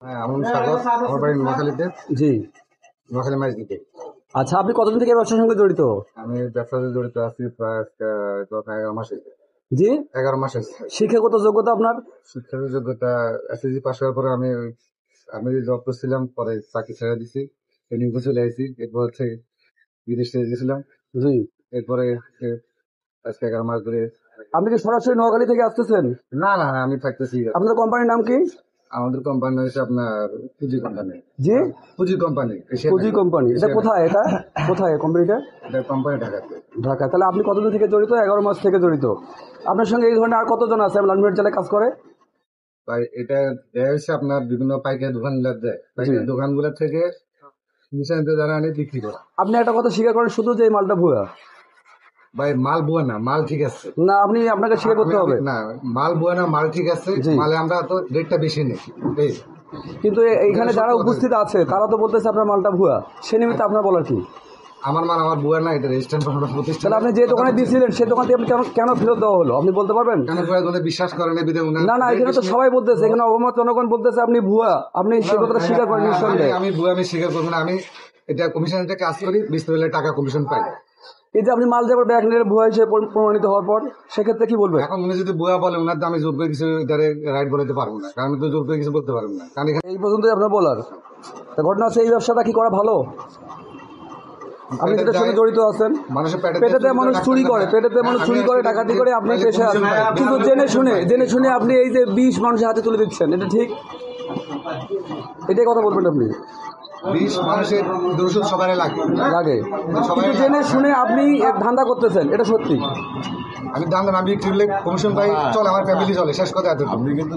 হ্যাঁ, আমন সাগর, আমার বাড়ি নোয়াখালীতে। জি। নোয়াখালী মাঝদিতে। আচ্ছা, আপনি কতদিন থেকে এই ব্যবসার সঙ্গে জড়িত? আমি ব্যবসার সাথে জড়িত আছি প্রায় আজকে 11 মাস হয়েছে। জি। 11 মাস হয়েছে। শিক্ষাগত যোগ্যতা আপনার? শিক্ষাগত যোগ্যতা এসএসসি পাস করার পরে আমি জব করছিলাম, পরে চাকরি ছেড়ে দিছি, ট্রেনিং করে চলে আসি। এরপর হচ্ছে বিদেশে গেছিলাম। জি। এরপরে আজকে 11 মাস ধরে। আপনি কি সরাসরি নোয়াখালী থেকে আসতেছেন? না না, আমি থাকতেছি। আপনাদের কোম্পানির নাম কি? আমাদের কোম্পানি হচ্ছে আপনার পুঁজি কোম্পানি। জি। পুঁজি কোম্পানি। পুঁজি কোম্পানি। এটা কোথায়? এটা কোথায় কোম্পানিটা? এটা কোম্পানি ঢাকাতে। ঢাকা। তাহলে আপনি কতদিন থেকে জড়িত? 11 মাস থেকে জড়িত। আপনার সঙ্গে এই ধরনের আর কতজন আছে লালমিট জেলায় কাজ করে? তাই এটা দেয়া হচ্ছে আপনার বিভিন্ন পাইকারি দোকানগুলো দেয়। পাইকারি দোকানগুলো থেকে নিচে যারা আনে বিক্রি করে। আপনি একটা কথা স্বীকার করেন শুধু যে এই মালটা ভুয়া? ভাই মাল বুয়া না, মাল ঠিক আছে। না, আপনাকে স্বীকার করতে হবে। না, মাল বুয়া না, মাল ঠিক আছে। মালে আমরা তো রেটটা বেশি নেই। কিন্তু এইখানে যারা উপস্থিত আছে তারা তো বলতেছে আপনার মালটা ভুয়া। সে নিমিত্তে আপনার বলার কি? আমার মাল আমার বুয়া না, এটা রেজিস্ট্রেশন প্রতিষ্ঠান। তাহলে আপনি যে দোকানে দিয়েছিলেন সেই দোকান থেকে কেন ফেরত দেওয়া হলো আপনি বলতে পারবেন? বিশ্বাস করেন না না, এখানে তো সবাই বলতেছে, এখানে অবমত জনগণ বলতেছে আপনি ভুয়া। আপনি সে কথাটা স্বীকার করেন নিঃসন্দেহে। আমি ভুয়া আমি স্বীকার করবো না। আমি এটা কমিশনের থেকে কাজ করি, 20 টাকা কমিশন পাই। এই যে আপনি মাল যাবার ব্যাগ নিয়ে ভুয়া হিসেবে প্রমাণিত হওয়ার পর সেক্ষেত্রে কি বলবেন? এখন উনি যদি বুয়া বলে, ওনার আমি যোগ্য কিছু রাইট বলতে পারবো না, কারণ আমি তো যোগ্য কিছু বলতে পারবো না। কারণ এই পর্যন্তই আপনার বলার। ঘটনা হচ্ছে এই ব্যবসাটা কি করা ভালো? আপনি যেটার সঙ্গে জড়িত আছেন, পেটেতে মানুষ চুরি করে, ডাকাতি করে, আপনি পেশে আছেন, কিন্তু জেনে শুনে আপনি এই যে 20 মানুষের হাতে তুলে দিচ্ছেন, এটা ঠিক? এটাই কথা বলবেন আপনি? 20 মানুষের ওষুধ সবাই লাগে, কিন্তু জেনে শুনে আপনি ধান্দা করতেছেন, এটা সত্যি? আমি ধান্দা আমি কমিশন পাই, চলে আমার ফ্যামিলি চলে, শেষ কথা এত। আপনি কিন্তু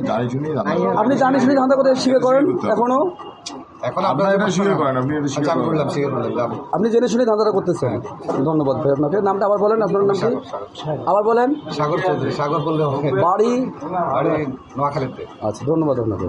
জানি শুনে ধান্দা করতে স্বীকার করেন এখনো? এখন আপনারা এটা স্বীকার করেন, আপনি এটা স্বীকার আমি করলাম, স্বীকার করলাম। আপনি জেনে শুনে ধান্দাটা করতেছেন। ধন্যবাদ ভাই আপনাকে। নামটা আবার বলেন, আপনার নাম কি? আবার বলেন। সাগর চৌধুরী। সাগর বললে হবে। বাড়ি নোয়াখালীতে। আচ্ছা, ধন্যবাদ আপনাকে।